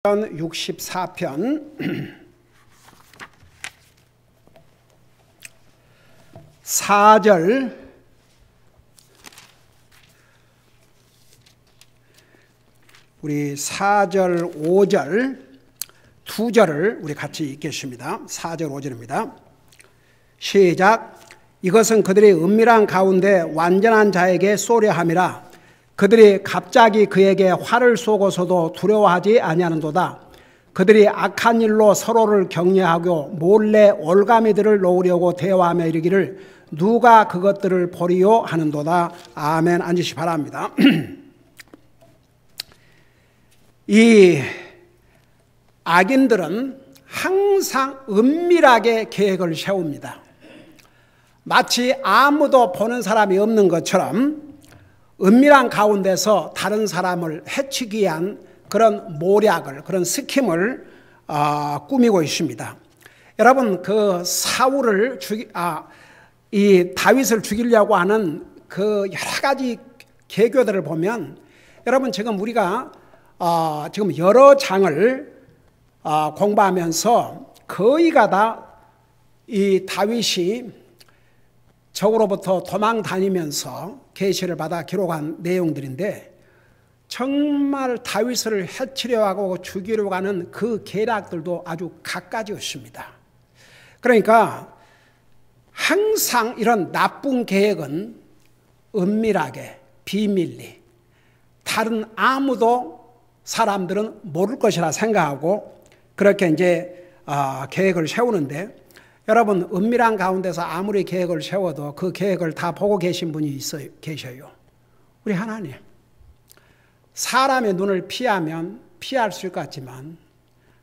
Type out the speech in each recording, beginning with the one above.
64편 4절 우리 4절 5절 두 절을 우리 같이 읽겠습니다. 4절 5절입니다. 시작. 이것은 그들이 은밀한 가운데 완전한 자에게 쏘려함이라. 그들이 갑자기 그에게 화를 쏘고서도 두려워하지 아니하는도다. 그들이 악한 일로 서로를 격려하고 몰래 올가미들을 놓으려고 대화하며 이르기를 누가 그것들을 보리요 하는도다. 아멘. 앉으시 바랍니다. 이 악인들은 항상 은밀하게 계획을 세웁니다. 마치 아무도 보는 사람이 없는 것처럼 은밀한 가운데서 다른 사람을 해치기 위한 그런 모략을, 그런 스킴을 꾸미고 있습니다. 여러분, 그 사울을 이 다윗을 죽이려고 하는 그 여러 가지 계교들을 보면, 여러분 지금 우리가 지금 여러 장을 공부하면서 거의가 다 이 다윗이 적으로부터 도망 다니면서 계시를 받아 기록한 내용들인데, 정말 다윗을 해치려 하고 죽이려고 하는 그 계략들도 아주 갖가지였습니다. 그러니까 항상 이런 나쁜 계획은 은밀하게, 비밀리, 다른 아무도 사람들은 모를 것이라 생각하고 그렇게 이제 계획을 세우는데, 여러분 은밀한 가운데서 아무리 계획을 세워도 그 계획을 다 보고 계신 분이 계셔요. 우리 하나님. 사람의 눈을 피하면 피할 수 있을 것 같지만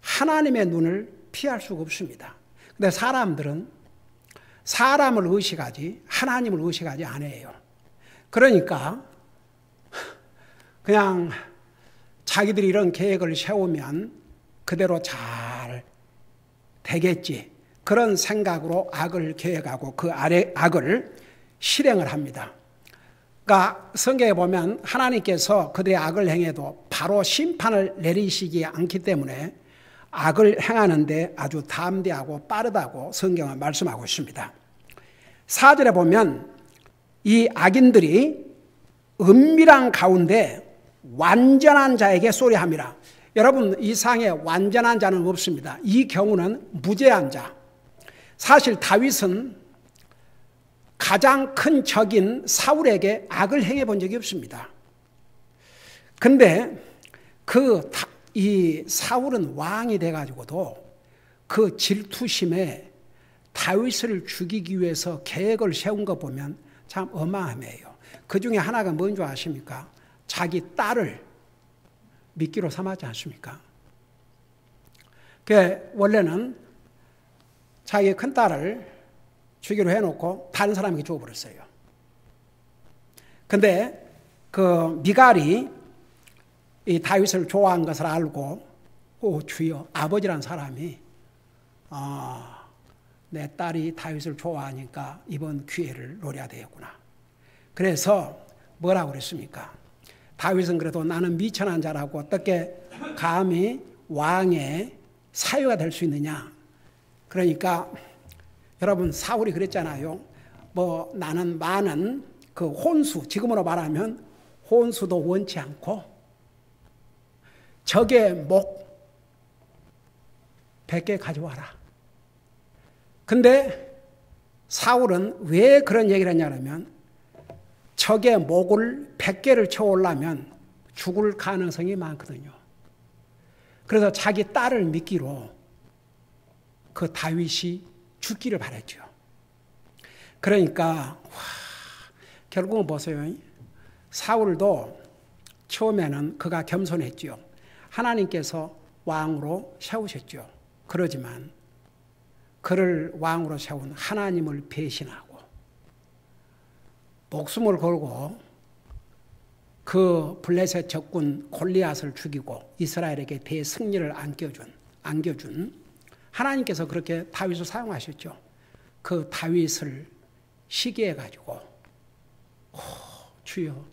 하나님의 눈을 피할 수가 없습니다. 근데 사람들은 사람을 의식하지 하나님을 의식하지 않아요. 그러니까 그냥 자기들이 이런 계획을 세우면 그대로 잘 되겠지, 그런 생각으로 악을 계획하고 그 악을 실행을 합니다. 그러니까 성경에 보면 하나님께서 그들의 악을 행해도 바로 심판을 내리시지 않기 때문에 악을 행하는데 아주 담대하고 빠르다고 성경은 말씀하고 있습니다. 4절에 보면 이 악인들이 은밀한 가운데 완전한 자에게 쏘려함이라. 여러분, 이 세상에 완전한 자는 없습니다. 이 경우는 무죄한 자. 사실 다윗은 가장 큰 적인 사울에게 악을 행해 본 적이 없습니다. 근데 이 사울은 왕이 돼가지고도 그 질투심에 다윗을 죽이기 위해서 계획을 세운 거 보면 참 어마어마해요. 그 중에 하나가 뭔 줄 아십니까? 자기 딸을 미끼로 삼았지 않습니까? 원래는 자기 큰딸을 주기로 해놓고 다른 사람에게 주어버렸어요. 근데 그 미갈이 이 다윗을 좋아한 것을 알고, 주여, 아버지란 사람이 내 딸이 다윗을 좋아하니까 이번 기회를 노려야 되겠구나. 그래서 뭐라고 그랬습니까? 다윗은 그래도 나는 미천한 자라고 어떻게 감히 왕의 사유가 될 수 있느냐. 그러니까 여러분, 사울이 그랬잖아요. 나는 많은 그 혼수, 지금으로 말하면 혼수도 원치 않고 적의 목 100개 가져와라. 근데 사울은 왜 그런 얘기를 했냐면, 적의 목을 100개를 쳐오려면 죽을 가능성이 많거든요. 그래서 자기 딸을 미끼로 그 다윗이 죽기를 바랬죠. 그러니까 결국은 보세요. 사울도 처음에는 그가 겸손했죠. 하나님께서 왕으로 세우셨죠. 그러지만 그를 왕으로 세운 하나님을 배신하고 목숨을 걸고 그 블레셋 적군 골리앗을 죽이고 이스라엘에게 대승리를 안겨준 하나님께서 그렇게 다윗을 사용하셨죠. 그 다윗을 시기해가지고 주여,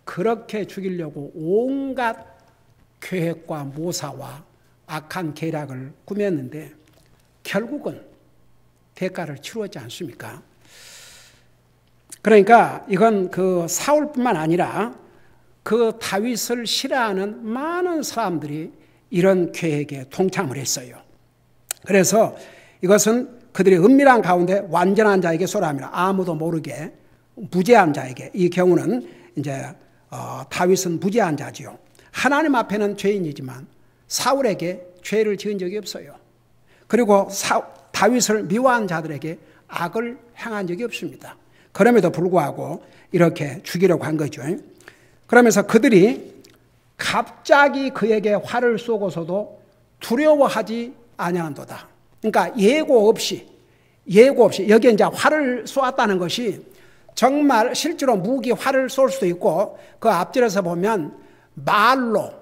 그렇게 죽이려고 온갖 계획과 모사와 악한 계략을 꾸몄는데 결국은 대가를 치루었지 않습니까? 그러니까 이건 그 사울뿐만 아니라 그 다윗을 싫어하는 많은 사람들이 이런 계획에 동참을 했어요. 그래서 이것은 그들이 은밀한 가운데 완전한 자에게 쏘라합니다. 아무도 모르게 무죄한 자에게. 이 경우는 이제 다윗은 무죄한 자지요. 하나님 앞에는 죄인이지만 사울에게 죄를 지은 적이 없어요. 그리고 다윗을 미워한 자들에게 악을 행한 적이 없습니다. 그럼에도 불구하고 이렇게 죽이려고 한 거죠. 그러면서 그들이 갑자기 그에게 활을 쏘고서도 두려워하지 아니한도다. 그러니까 예고 없이 여기에 이제 활을 쏘았다는 것이 정말 실제로 무기 활을 쏠 수도 있고 그 앞줄에서 보면 말로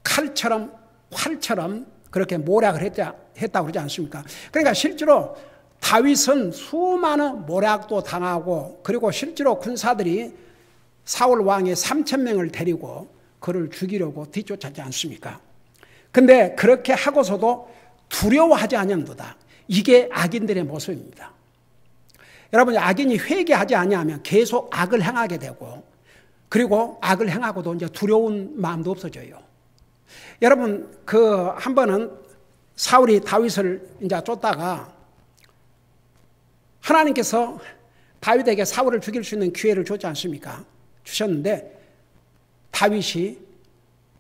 칼처럼 활처럼 그렇게 모략을 했다고 그러지 않습니까? 그러니까 실제로 다윗은 수많은 모략도 당하고 그리고 실제로 군사들이 사울 왕의 3,000명을 데리고 그를 죽이려고 뒤쫓았지 않습니까? 근데 그렇게 하고서도 두려워하지 아니한도다. 이게 악인들의 모습입니다. 여러분, 악인이 회개하지 아니하면 계속 악을 행하게 되고 그리고 악을 행하고도 이제 두려운 마음도 없어져요. 여러분, 한 번은 사울이 다윗을 이제 쫓다가 하나님께서 다윗에게 사울을 죽일 수 있는 기회를 줬지 않습니까? 주셨는데 다윗이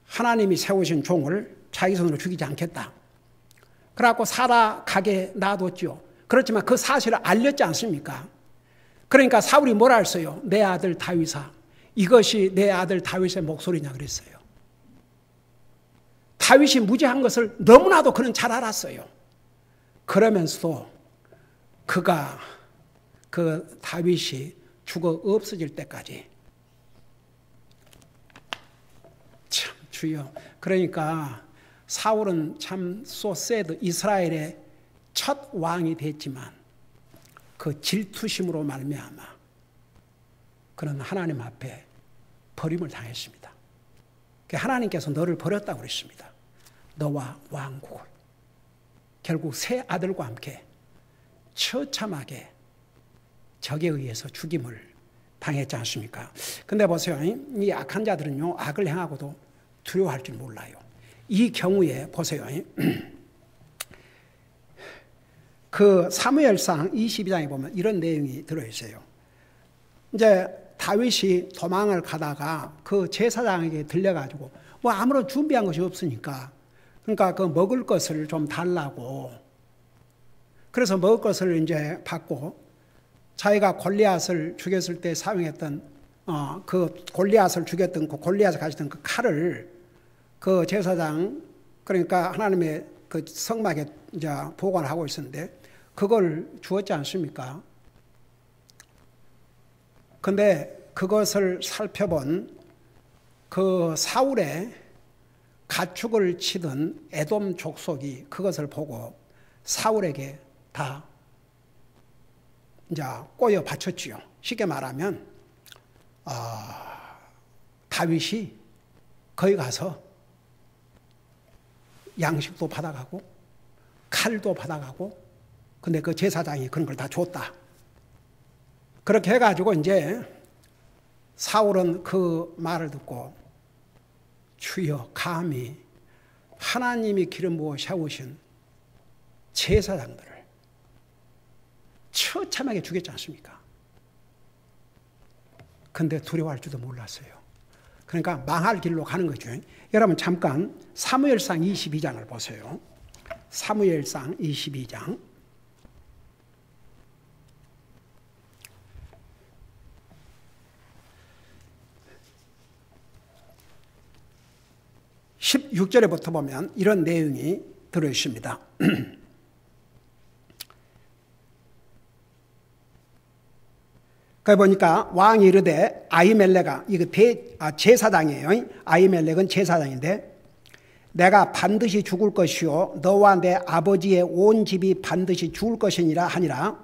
하나님이 세우신 종을 자기 손으로 죽이지 않겠다. 그래갖고 살아가게 놔뒀죠. 그렇지만 그 사실을 알렸지 않습니까? 그러니까 사울이 뭐라 했어요? 내 아들 다윗아, 이것이 내 아들 다윗의 목소리냐 그랬어요. 다윗이 무죄한 것을 너무나도 그는 잘 알았어요. 그러면서도 그 다윗이 죽어 없어질 때까지 참 주여. 그러니까 사울은 참 so sad, 이스라엘의 첫 왕이 됐지만 그 질투심으로 말미암아 그는 하나님 앞에 버림을 당했습니다. 하나님께서 너를 버렸다고 그랬습니다. 너와 왕국을. 결국 세 아들과 함께 처참하게 적에 의해서 죽임을 당했지 않습니까? 근데 보세요. 이 악한 자들은요, 악을 행하고도 두려워할 줄 몰라요. 이 경우에 보세요. 그 사무엘상 22장에 보면 이런 내용이 들어있어요. 이제 다윗이 도망을 가다가 그 제사장에게 들려가지고 뭐 아무런 준비한 것이 없으니까 그러니까 그 먹을 것을 좀 달라고 그래서 먹을 것을 이제 받고 자기가 골리앗을 죽였을 때 사용했던 그 골리앗을 죽였던 그 골리앗을 가지던 그 칼을 그 제사장 그러니까 하나님의 그 성막에 이제 보관하고 있었는데 그걸 주었지 않습니까? 근데 그것을 살펴본 그 사울의 가축을 치던 에돔 족속이 그것을 보고 사울에게 다 이제 꼬여 바쳤지요. 쉽게 말하면 다윗이 거기 가서 양식도 받아가고 칼도 받아가고 근데 그 제사장이 그런 걸 다 줬다. 그렇게 해가지고 이제 사울은 그 말을 듣고 주여 감히 하나님이 기름 부어 세우신 제사장들을 처참하게 죽였지 않습니까? 근데 두려워할 줄도 몰랐어요. 그러니까 망할 길로 가는 거죠. 여러분 잠깐 사무엘상 22장을 보세요. 사무엘상 22장 16절에부터 보면 이런 내용이 들어있습니다. 거기 보니까 왕이 이르되 아히멜렉아, 이거 제사장이에요. 아히멜렉은 제사장인데 내가 반드시 죽을 것이요 너와 내 아버지의 온 집이 반드시 죽을 것이니라 하니라.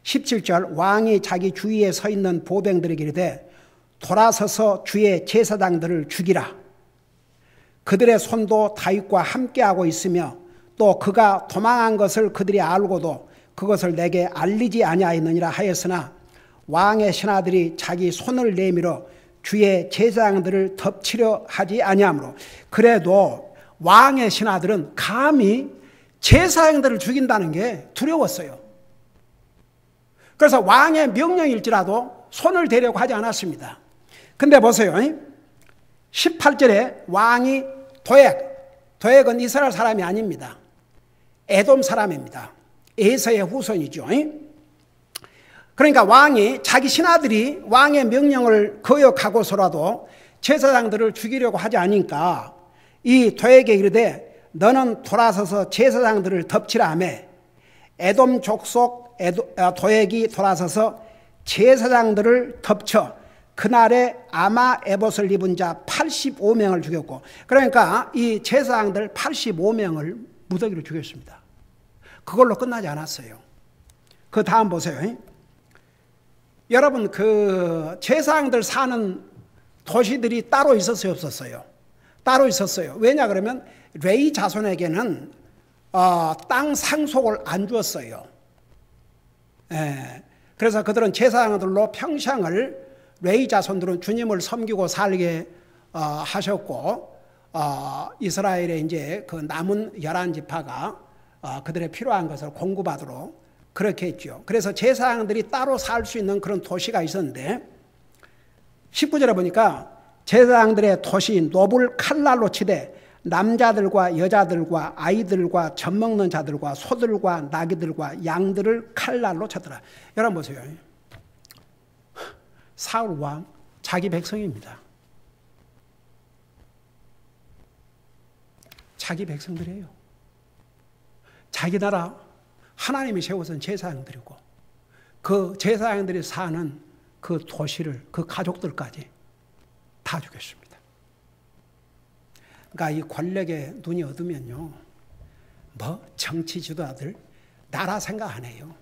17절 왕이 자기 주위에 서 있는 보병들에게 이르되 돌아서서 주의 제사장들을 죽이라. 그들의 손도 다윗과 함께하고 있으며 또 그가 도망한 것을 그들이 알고도 그것을 내게 알리지 아니하였느니라 하였으나 왕의 신하들이 자기 손을 내밀어 주의 제사장들을 덮치려 하지 아니하므로 그래도 왕의 신하들은 감히 제사장들을 죽인다는 게 두려웠어요. 그래서 왕의 명령일지라도 손을 대려고 하지 않았습니다. 근데 보세요. 18절에 왕이 도액은 이스라엘 사람이 아닙니다. 에돔 사람입니다. 에서의 후손이죠. 그러니까 왕이 자기 신하들이 왕의 명령을 거역하고서라도 제사장들을 죽이려고 하지 않으니까 이 도액에 이르되 너는 돌아서서 제사장들을 덮치라 하며 에돔 족속 도액이 돌아서서 제사장들을 덮쳐 그날에 아마 에봇을 입은 자 85명을 죽였고, 그러니까 이 제사장들 85명을 무더기로 죽였습니다. 그걸로 끝나지 않았어요. 그 다음 보세요. 여러분, 그 제사장들 사는 도시들이 따로 있었어요, 없었어요? 따로 있었어요. 왜냐 그러면 레위 자손에게는 땅 상속을 안 주었어요. 그래서 그들은 제사장들로 평생을 레위 자손들은 주님을 섬기고 살게 하셨고, 이스라엘의 이제 그 남은 11지파가 그들의 필요한 것을 공급하도록 그렇게 했죠. 그래서 제사장들이 따로 살 수 있는 그런 도시가 있었는데 19절에 보니까 제사장들의 도시 노불 칼날로 치되 남자들과 여자들과 아이들과 젖 먹는 자들과 소들과 나귀들과 양들을 칼날로 쳤더라. 여러분 보세요. 사울 왕 자기 백성입니다. 자기 백성들이에요. 자기 나라 하나님이 세워선 제사장들이고 그 제사장들이 사는 그 도시를 그 가족들까지 다 죽였습니다. 그러니까 이 권력에 눈이 어두면요, 뭐 정치 지도자들 나라 생각 안 해요.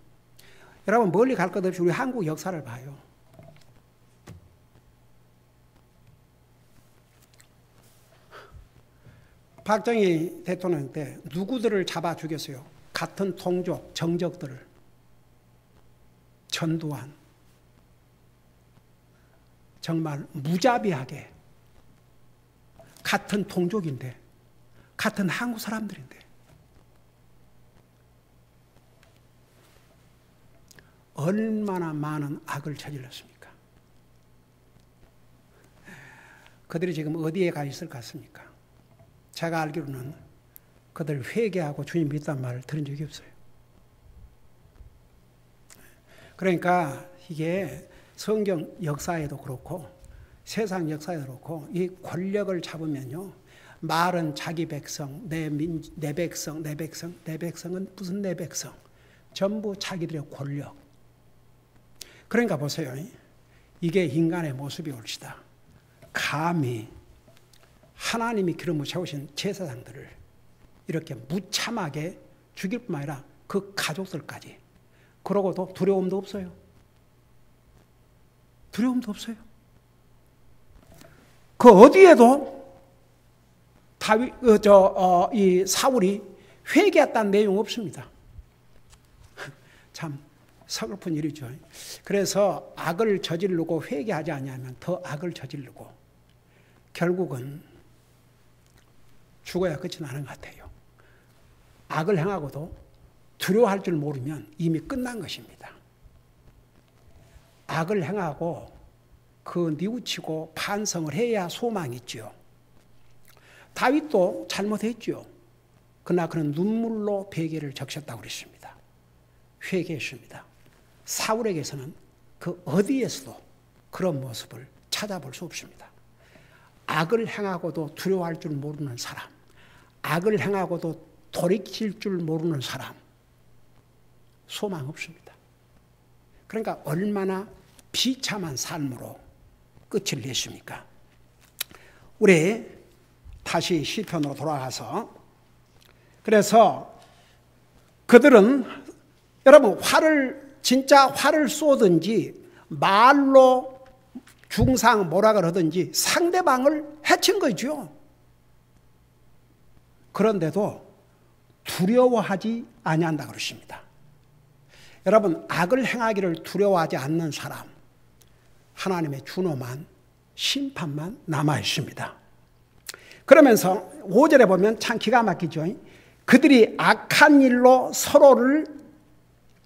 여러분 멀리 갈 것 없이 우리 한국 역사를 봐요. 박정희 대통령 때 누구들을 잡아 죽였어요? 같은 동족, 정적들을. 전두환. 정말 무자비하게 같은 동족인데, 같은 한국 사람들인데 얼마나 많은 악을 저질렀습니까? 그들이 지금 어디에 가 있을 것 같습니까? 제가 알기로는 그들 회개하고 주님 믿다는 말을 들은 적이 없어요. 그러니까 이게 성경 역사에도 그렇고 세상 역사에도 그렇고 이 권력을 잡으면요, 말은 자기 백성, 내 백성, 내 백성, 내 백성은 무슨 내 백성, 전부 자기들의 권력. 그러니까 보세요. 이게 인간의 모습이 옳시다. 감히 하나님이 기름을 채우신 제사장들을 이렇게 무참하게 죽일 뿐만 아니라 그 가족들까지. 그러고도 두려움도 없어요. 두려움도 없어요. 그 어디에도 이 사울이 회개했다는 내용 없습니다. 참 서글픈 일이죠. 그래서 악을 저지르고 회개하지 아니하면 더 악을 저지르고 결국은 죽어야 끝이 나는 것 같아요. 악을 행하고도 두려워할 줄 모르면 이미 끝난 것입니다. 악을 행하고 그 뉘우치고 반성을 해야 소망이 있죠. 다윗도 잘못했죠. 그러나 그는 눈물로 베개를 적셨다고 그랬습니다. 회개했습니다. 사울에게서는 그 어디에서도 그런 모습을 찾아볼 수 없습니다. 악을 행하고도 두려워할 줄 모르는 사람, 악을 행하고도 돌이킬 줄 모르는 사람, 소망 없습니다. 그러니까 얼마나 비참한 삶으로 끝을 냈습니까? 우리 다시 시편으로 돌아가서, 그래서 그들은 여러분 진짜 화를 쏘든지 말로 중상 뭐라 그러든지 상대방을 해친 거죠. 그런데도 두려워하지 아니한다 그러십니다. 여러분, 악을 행하기를 두려워하지 않는 사람, 하나님의 준엄한 심판만 남아 있습니다. 그러면서 5절에 보면 참 기가 막히죠. 그들이 악한 일로 서로를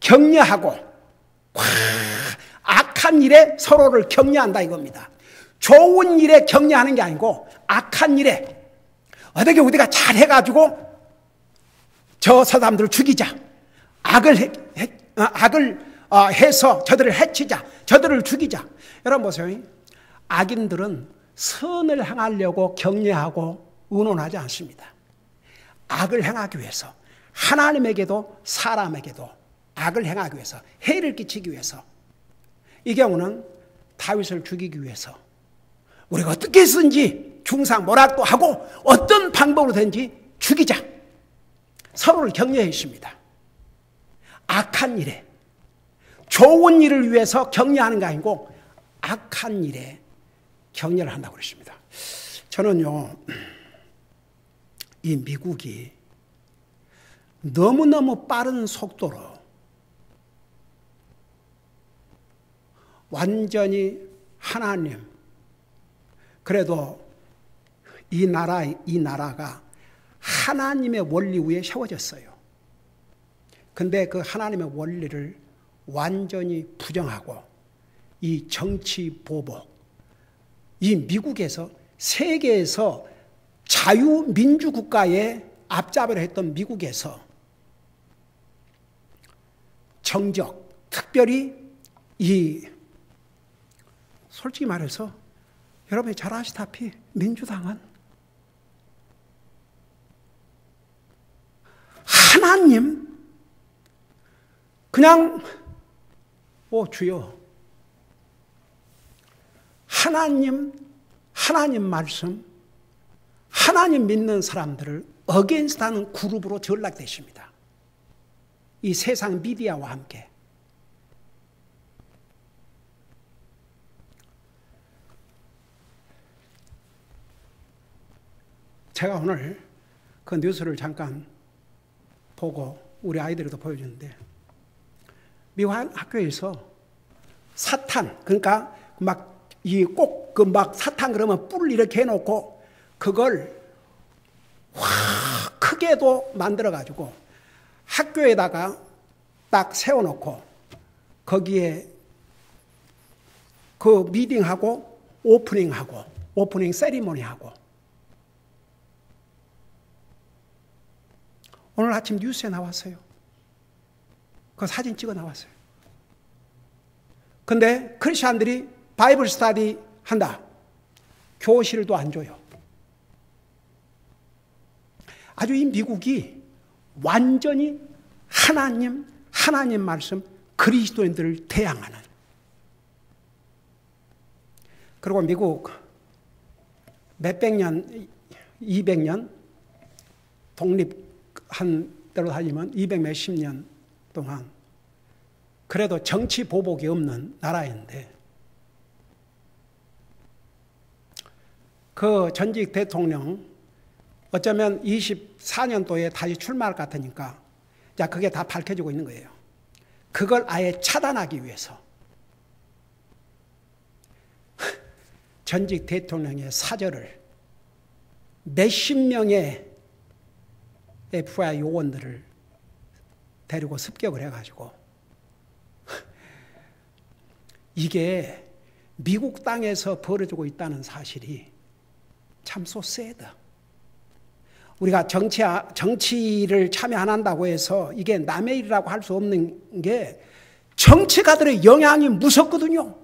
격려하고, 악한 일에 서로를 격려한다 이겁니다. 좋은 일에 격려하는 게 아니고 악한 일에 어떻게 우리가 잘해가지고 저 사람들을 죽이자, 악을 해서 저들을 해치자, 저들을 죽이자. 여러분 보세요. 악인들은 선을 행하려고 격려하고 의논하지 않습니다. 악을 행하기 위해서, 하나님에게도 사람에게도 악을 행하기 위해서, 해를 끼치기 위해서, 이 경우는 다윗을 죽이기 위해서 우리가 어떻게 해서든지 중상 모락도 하고 어떤 방법으로든지 죽이자, 서로를 격려해 있습니다. 악한 일에, 좋은 일을 위해서 격려하는 게 아니고 악한 일에 격려를 한다고 그랬습니다. 저는요, 이 미국이 너무너무 빠른 속도로 완전히 하나님, 그래도 이 나라가 하나님의 원리 위에 세워졌어요. 근데 그 하나님의 원리를 완전히 부정하고 이 정치 보복, 이 미국에서 세계에서 자유민주국가에 앞잡이를 했던 미국에서 정적, 특별히 솔직히 말해서 여러분이 잘 아시다시피 민주당은 하나님 그냥 주여 하나님 말씀, 하나님 믿는 사람들을 어게인스트하는 그룹으로 전락되십니다. 이 세상 미디어와 함께. 제가 오늘 그 뉴스를 잠깐 보고 우리 아이들에도 보여주는데, 미국 학교에서 사탕, 그러니까 막 사탕 그러면 뿔을 이렇게 해놓고 그걸 확 크게도 만들어가지고 학교에다가 딱 세워놓고 거기에 그 미팅하고 오프닝 세리머니하고, 오늘 아침 뉴스에 나왔어요. 그 사진 찍어 나왔어요. 근데 크리스찬들이 바이블 스터디 한다. 교실도 안 줘요. 아주 이 미국이 완전히 하나님 말씀, 그리스도인들을 대항하는. 그리고 미국 몇백 년, 200년 독립한 대로 달리면 200 몇십 년 동안 그래도 정치 보복이 없는 나라인데, 그 전직 대통령 어쩌면 24년도에 다시 출마할 것 같으니까 자, 그게 다 밝혀지고 있는 거예요. 그걸 아예 차단하기 위해서 전직 대통령의 사절을 몇십 명의 FBI 요원들을 데리고 습격을 해가지고, 이게 미국 땅에서 벌어지고 있다는 사실이 참 sad. 우리가 정치를 참여 안 한다고 해서 이게 남의 일이라고 할 수 없는 게 정치가들의 영향이 무섭거든요.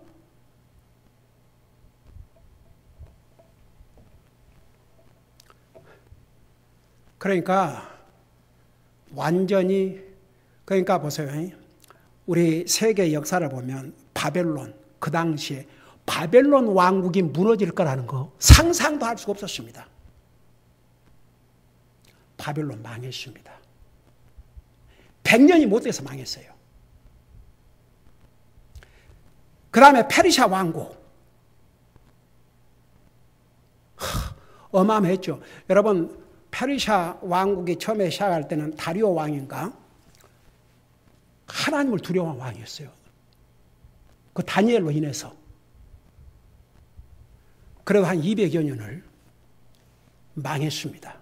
그러니까 완전히, 그러니까 보세요. 우리 세계 역사를 보면 바벨론, 그 당시에 바벨론 왕국이 무너질 거라는 거 상상도 할 수가 없었습니다. 바벨론 망했습니다. 100년이 못 돼서 망했어요. 그 다음에 페르시아 왕국. 어마어마했죠. 여러분, 페르시아 왕국이 처음에 시작할 때는 다리오 왕인가 하나님을 두려워한 왕이었어요. 그 다니엘로 인해서. 그리고 한 200여 년을 망했습니다.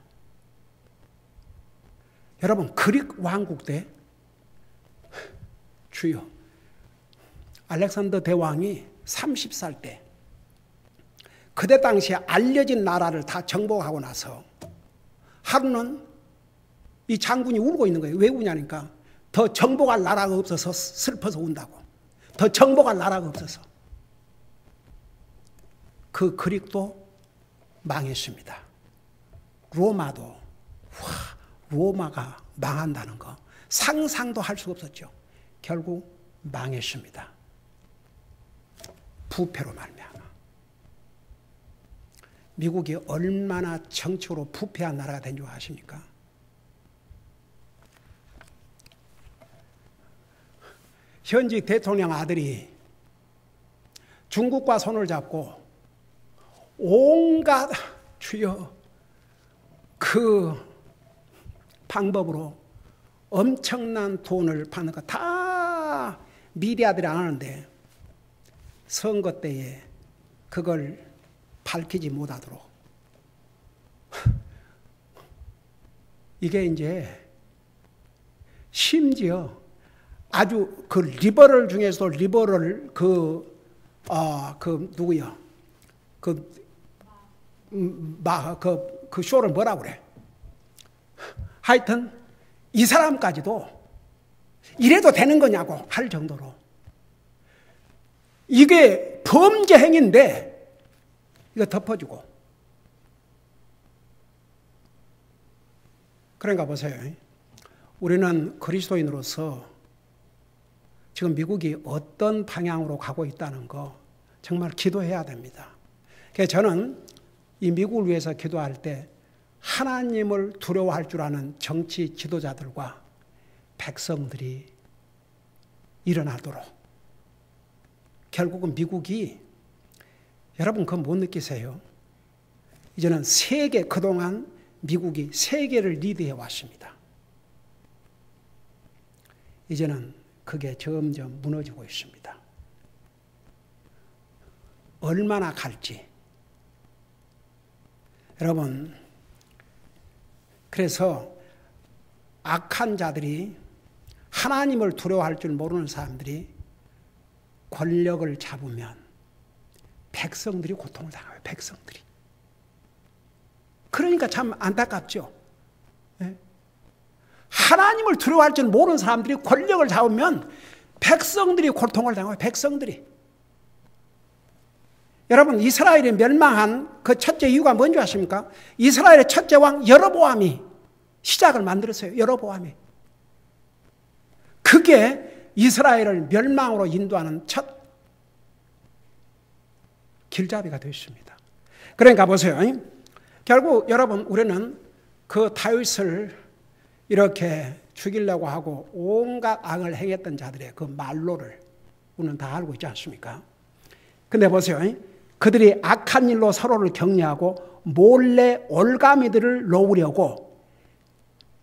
여러분, 그릭 왕국 때 주요 알렉산더 대왕이 30살 때 그때 당시에 알려진 나라를 다 정복하고 나서 하루는 이 장군이 울고 있는 거예요. 왜 우냐니까 더 정복할 나라가 없어서 슬퍼서 운다고. 더 정복할 나라가 없어서. 그 그릭도 망했습니다. 로마도 로마가 망한다는 거 상상도 할 수 없었죠. 결국 망했습니다. 부패로 말미암아. 미국이 얼마나 정치적으로 부패한 나라가 된 줄 아십니까? 현직 대통령 아들이 중국과 손을 잡고 온갖 주요 그 방법으로 엄청난 돈을 받는 거 다 미디어들이 안 하는데 선거 때에 그걸 밝히지 못하도록 이게 이제 심지어 아주 그 리버럴 중에서도 리버럴 그 누구야 그 쇼를 뭐라 그래? 하여튼 이 사람까지도 이래도 되는 거냐고 할 정도로 이게 범죄 행위인데 이거 덮어주고. 그러니까 보세요. 우리는 그리스도인으로서 지금 미국이 어떤 방향으로 가고 있다는 거 정말 기도해야 됩니다. 그래서 저는 이 미국을 위해서 기도할 때 하나님을 두려워할 줄 아는 정치 지도자들과 백성들이 일어나도록. 결국은 미국이 여러분 그거 못 느끼세요? 이제는 세계, 그동안 미국이 세계를 리드해 왔습니다. 이제는 그게 점점 무너지고 있습니다. 얼마나 갈지. 여러분, 그래서 악한 자들이 하나님을 두려워할 줄 모르는 사람들이 권력을 잡으면 백성들이 고통을 당해요. 백성들이. 그러니까 참 안타깝죠. 네? 하나님을 두려워할 줄 모르는 사람들이 권력을 잡으면 백성들이 고통을 당해요. 백성들이. 여러분, 이스라엘이 멸망한 그 첫째 이유가 뭔지 아십니까? 이스라엘의 첫째 왕 여로보암이 시작을 만들었어요. 여로보암이. 그게 이스라엘을 멸망으로 인도하는 첫 길잡이가 되었습니다. 그러니까 보세요. 결국 여러분 우리는 그 다윗을 이렇게 죽이려고 하고 온갖 악을 행했던 자들의 그 말로를 우리는 다 알고 있지 않습니까? 근데 보세요. 그들이 악한 일로 서로를 격려하고 몰래 올가미들을 놓으려고,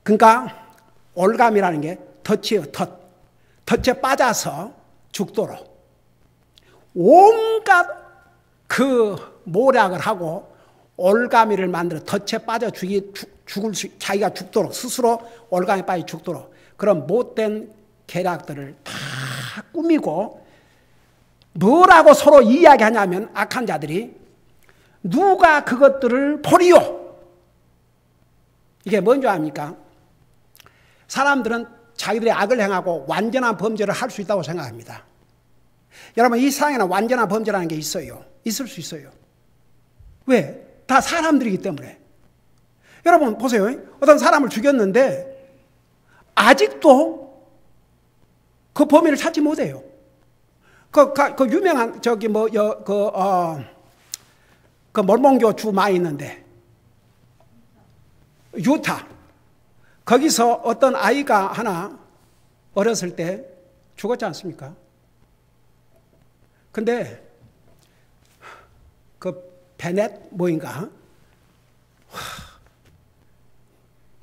그러니까 올가미라는 게 덫이에요. 덫에 빠져서 죽도록 온갖 그 모략을 하고 올가미를 만들어 덫에 빠져 자기가 죽도록, 스스로 올가미에 빠져 죽도록 그런 못된 계략들을 다 꾸미고, 뭐라고 서로 이야기하냐면 악한 자들이 누가 그것들을 보리요. 이게 뭔지 압니까? 사람들은 자기들이 악을 행하고 완전한 범죄를 할 수 있다고 생각합니다. 여러분, 이 세상에는 완전한 범죄라는 게 있어요. 있을 수 있어요. 왜? 다 사람들이기 때문에. 여러분 보세요. 어떤 사람을 죽였는데 아직도 그 범인을 찾지 못해요. 그 유명한 그 몰몬교 주 많이 있는데 유타, 거기서 어떤 아이가 하나 어렸을 때 죽었지 않습니까? 근데 그 베넷 뭐인가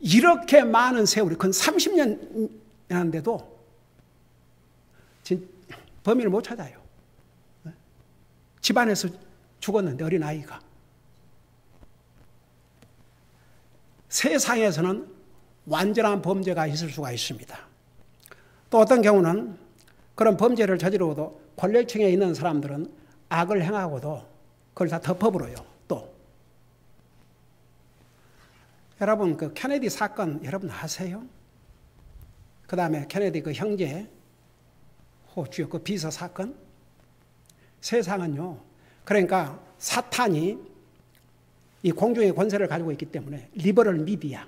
이렇게 많은 세월이, 그건 30년 하는데도 범인을 못 찾아요. 집안에서 죽었는데, 어린아이가. 세상에서는 완전한 범죄가 있을 수가 있습니다. 또 어떤 경우는 그런 범죄를 저지르고도 권력층에 있는 사람들은 악을 행하고도 그걸 다 덮어버려요. 또 여러분, 그 케네디 사건 여러분 아세요? 그 다음에 케네디 그 형제 호주의 그 비서 사건. 세상은요, 그러니까 사탄이 이 공중의 권세를 가지고 있기 때문에 리버럴 미디어,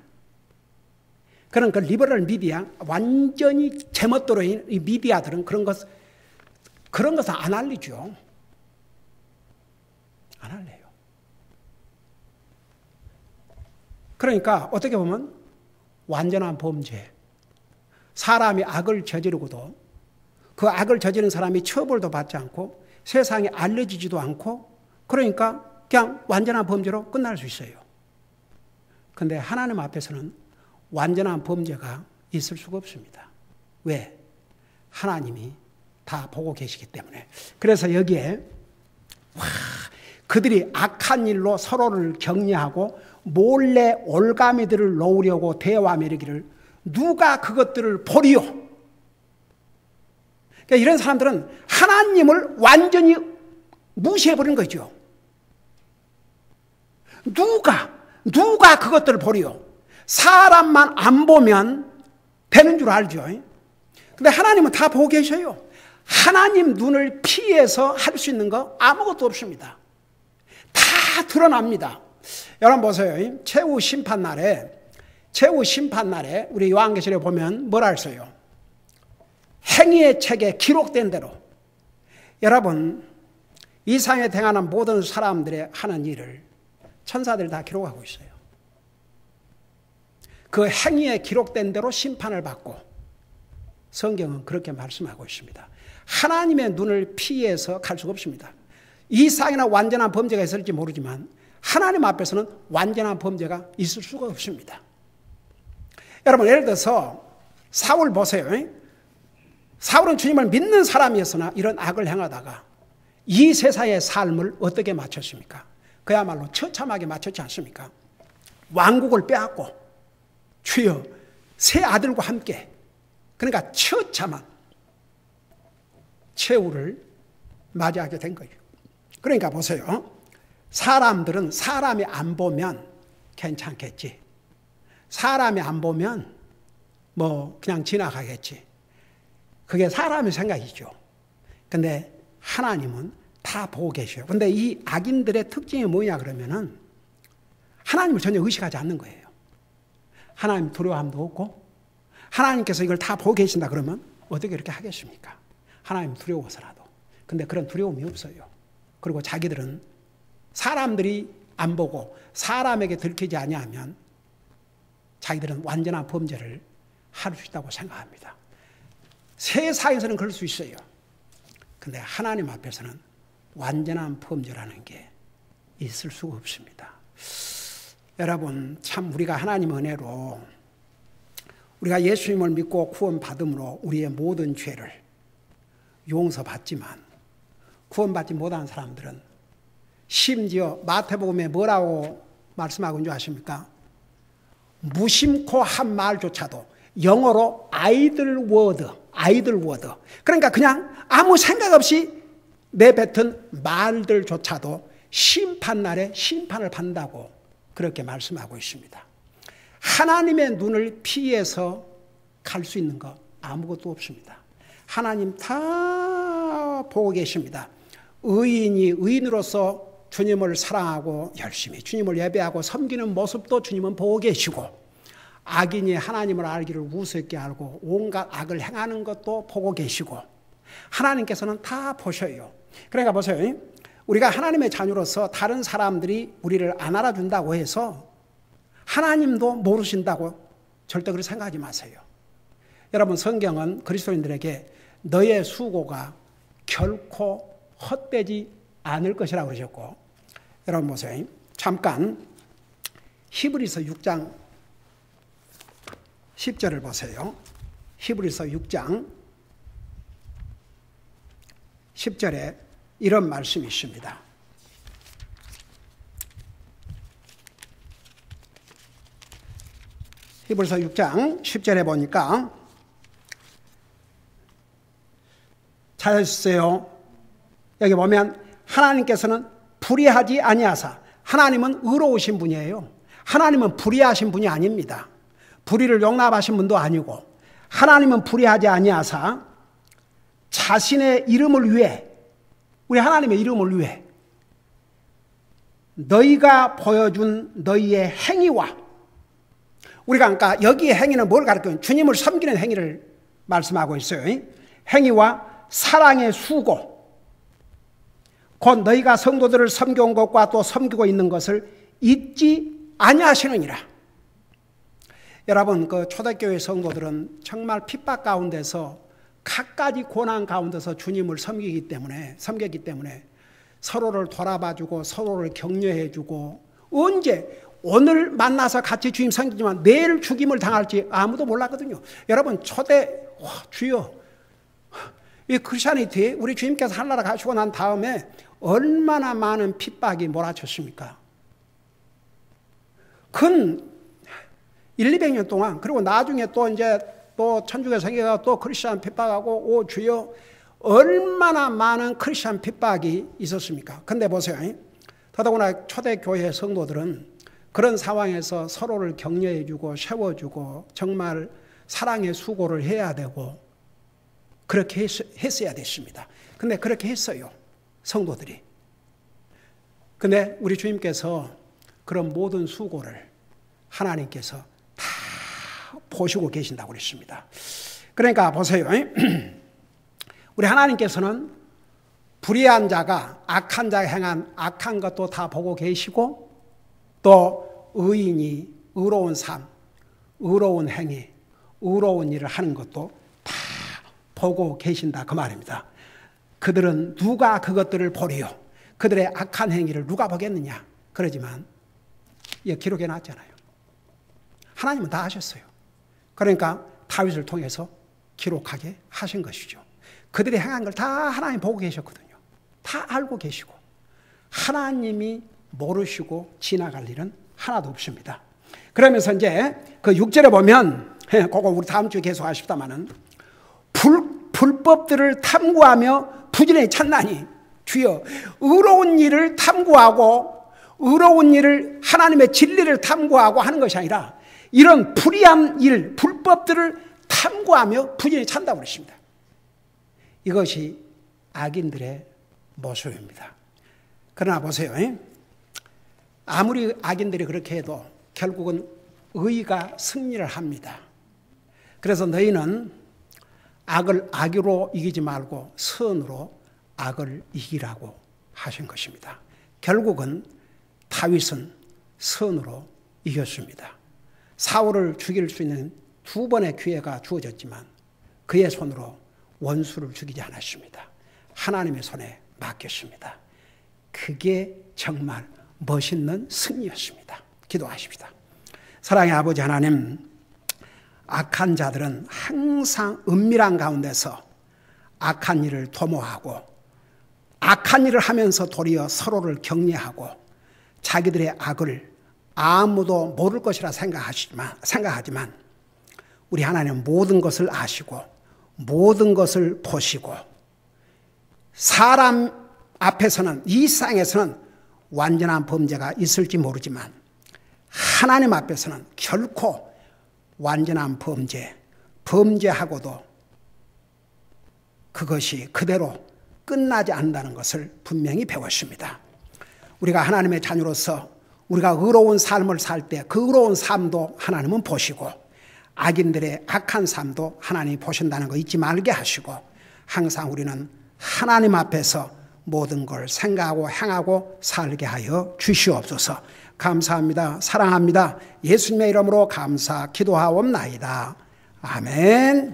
그런 그 리버럴 미디어, 완전히 제멋대로 이 미디어들은 그런 것을 안 알리죠. 안 알려요. 그러니까 어떻게 보면 완전한 범죄, 사람이 악을 저지르고도 그 악을 저지른 사람이 처벌도 받지 않고 세상에 알려지지도 않고, 그러니까 그냥 완전한 범죄로 끝날 수 있어요. 그런데 하나님 앞에서는 완전한 범죄가 있을 수가 없습니다. 왜? 하나님이 다 보고 계시기 때문에. 그래서 여기에 그들이 악한 일로 서로를 격려하고 몰래 올가미들을 놓으려고 대화하며 이르기를 누가 그것들을 보리요? 그러니까 이런 사람들은 하나님을 완전히 무시해버린 거죠. 누가 그것들을 보리요? 사람만 안 보면 되는 줄 알죠. 근데 하나님은 다 보고 계셔요. 하나님 눈을 피해서 할 수 있는 거 아무것도 없습니다. 다 드러납니다. 여러분 보세요. 최후 심판날에 우리 요한계시록에 보면 뭐라 했어요? 행위의 책에 기록된 대로. 여러분, 이 상에 행하는 모든 사람들의 하는 일을 천사들이 다 기록하고 있어요. 그 행위에 기록된 대로 심판을 받고, 성경은 그렇게 말씀하고 있습니다. 하나님의 눈을 피해서 갈 수가 없습니다. 이 상에는 완전한 범죄가 있을지 모르지만 하나님 앞에서는 완전한 범죄가 있을 수가 없습니다. 여러분, 예를 들어서 사울 보세요. 사울은 주님을 믿는 사람이었으나 이런 악을 행하다가 이 세상의 삶을 어떻게 마쳤습니까? 그야말로 처참하게 마쳤지 않습니까? 왕국을 빼앗고 주여 세 아들과 함께, 그러니까 처참한 최후를 맞이하게 된 거예요. 그러니까 보세요. 사람들은 사람이 안 보면 괜찮겠지. 사람이 안 보면 뭐 그냥 지나가겠지. 그게 사람의 생각이죠. 근데 하나님은 다 보고 계셔요. 근데 이 악인들의 특징이 뭐냐 그러면은 하나님을 전혀 의식하지 않는 거예요. 하나님 두려워함도 없고, 하나님께서 이걸 다 보고 계신다 그러면 어떻게 이렇게 하겠습니까? 하나님 두려워서라도. 근데 그런 두려움이 없어요. 그리고 자기들은 사람들이 안 보고 사람에게 들키지 아니하면 자기들은 완전한 범죄를 할 수 있다고 생각합니다. 세상에서는 그럴 수 있어요. 근데 하나님 앞에서는 완전한 범죄라는 게 있을 수가 없습니다. 여러분, 참 우리가 하나님의 은혜로 우리가 예수님을 믿고 구원받음으로 우리의 모든 죄를 용서받지만 구원받지 못한 사람들은 심지어 마태복음에 뭐라고 말씀하고 있는 줄 아십니까? 무심코 한 말조차도 영어로 아이들 워드. 그러니까 그냥 아무 생각 없이 내뱉은 말들조차도 심판날에 심판을 받는다고 그렇게 말씀하고 있습니다. 하나님의 눈을 피해서 갈 수 있는 거 아무것도 없습니다. 하나님 다 보고 계십니다. 의인이 의인으로서 주님을 사랑하고 열심히 주님을 예배하고 섬기는 모습도 주님은 보고 계시고, 악인이 하나님을 알기를 우습게 알고 온갖 악을 행하는 것도 보고 계시고, 하나님께서는 다 보셔요. 그러니까 보세요. 우리가 하나님의 자녀로서 다른 사람들이 우리를 안 알아준다고 해서 하나님도 모르신다고 절대 그렇게 생각하지 마세요. 여러분, 성경은 그리스도인들에게 너의 수고가 결코 헛되지 않을 것이라고 그러셨고, 여러분 보세요. 잠깐 히브리서 6장 10절을 보세요. 히브리서 6장 10절에 이런 말씀이 있습니다. 히브리서 6장 10절에 보니까 찾으셨어요? 여기 보면 하나님께서는 불의하지 아니하사, 하나님은 의로우신 분이에요. 하나님은 불의하신 분이 아닙니다. 불의를 용납하신 분도 아니고, 하나님은 불의하지 아니하사 자신의 이름을 위해, 우리 하나님의 이름을 위해 너희가 보여준 너희의 행위와, 우리가 그러니까 여기의 행위는 뭘 가르쳐요? 주님을 섬기는 행위를 말씀하고 있어요. 행위와 사랑의 수고, 곧 너희가 성도들을 섬겨온 것과 또 섬기고 있는 것을 잊지 아니하시느니라. 여러분, 그 초대교회 성도들은 정말 핍박 가운데서 갖가지 고난 가운데서 주님을 섬기기 때문에 서로를 돌아봐주고 서로를 격려해주고, 언제 오늘 만나서 같이 주님 섬기지만 내일 죽임을 당할지 아무도 몰랐거든요. 여러분, 주여, 이 크리스천이티, 우리 주님께서 하늘나라 가시고 난 다음에 얼마나 많은 핍박이 몰아쳤습니까? 근 100~200년 동안, 그리고 나중에 또 천주교 성교가 또 크리스천 핍박하고, 오 주여, 얼마나 많은 크리스천 핍박이 있었습니까? 근데 보세요. 더더구나 초대교회 성도들은 그런 상황에서 서로를 격려해주고 세워주고 정말 사랑의 수고를 해야 되고 그렇게 했어야 됐습니다. 근데 그렇게 했어요, 성도들이. 근데 우리 주님께서 그런 모든 수고를 하나님께서 다 보시고 계신다고 그랬습니다. 그러니까 보세요. 우리 하나님께서는 불의한 자가, 악한 자가 행한 악한 것도 다 보고 계시고, 또 의인이 의로운 삶, 의로운 행위, 의로운 일을 하는 것도 다 보고 계신다, 그 말입니다. 그들은 누가 그것들을 보리요? 그들의 악한 행위를 누가 보겠느냐? 그러지만 이거 기록해 놨잖아요. 하나님은 다 하셨어요. 그러니까 다윗을 통해서 기록하게 하신 것이죠. 그들이 행한 걸 다 하나님 보고 계셨거든요. 다 알고 계시고, 하나님이 모르시고 지나갈 일은 하나도 없습니다. 그러면서 이제 그 6절에 보면, 그거 우리 다음 주에 계속 하십니다마는, 불법들을 탐구하며 부지런히 찾나니, 주여, 의로운 일을 탐구하고 의로운 일을, 하나님의 진리를 탐구하고 하는 것이 아니라 이런 불의한 일, 불법들을 탐구하며 부지런히 찾는다고 그랬습니다. 이것이 악인들의 모습입니다. 그러나 보세요. 아무리 악인들이 그렇게 해도 결국은 의가 승리를 합니다. 그래서 너희는 악을 악으로 이기지 말고 선으로 악을 이기라고 하신 것입니다. 결국은 다윗은 선으로 이겼습니다. 사울을 죽일 수 있는 2번의 기회가 주어졌지만 그의 손으로 원수를 죽이지 않았습니다. 하나님의 손에 맡겼습니다. 그게 정말 멋있는 승리였습니다. 기도하십시다. 사랑의 아버지 하나님, 악한 자들은 항상 은밀한 가운데서 악한 일을 도모하고 악한 일을 하면서 도리어 서로를 격려하고 자기들의 악을 아무도 모를 것이라 생각하지만 우리 하나님은 모든 것을 아시고 모든 것을 보시고, 사람 앞에서는, 이 세상에서는 완전한 범죄가 있을지 모르지만 하나님 앞에서는 결코 완전한 범죄하고도 그것이 그대로 끝나지 않는다는 것을 분명히 배웠습니다. 우리가 하나님의 자녀로서 우리가 의로운 삶을 살 때 그 의로운 삶도 하나님은 보시고 악인들의 악한 삶도 하나님이 보신다는 거 잊지 말게 하시고, 항상 우리는 하나님 앞에서 모든 걸 생각하고 행하고 살게 하여 주시옵소서. 감사합니다. 사랑합니다. 예수님의 이름으로 감사 기도하옵나이다. 아멘.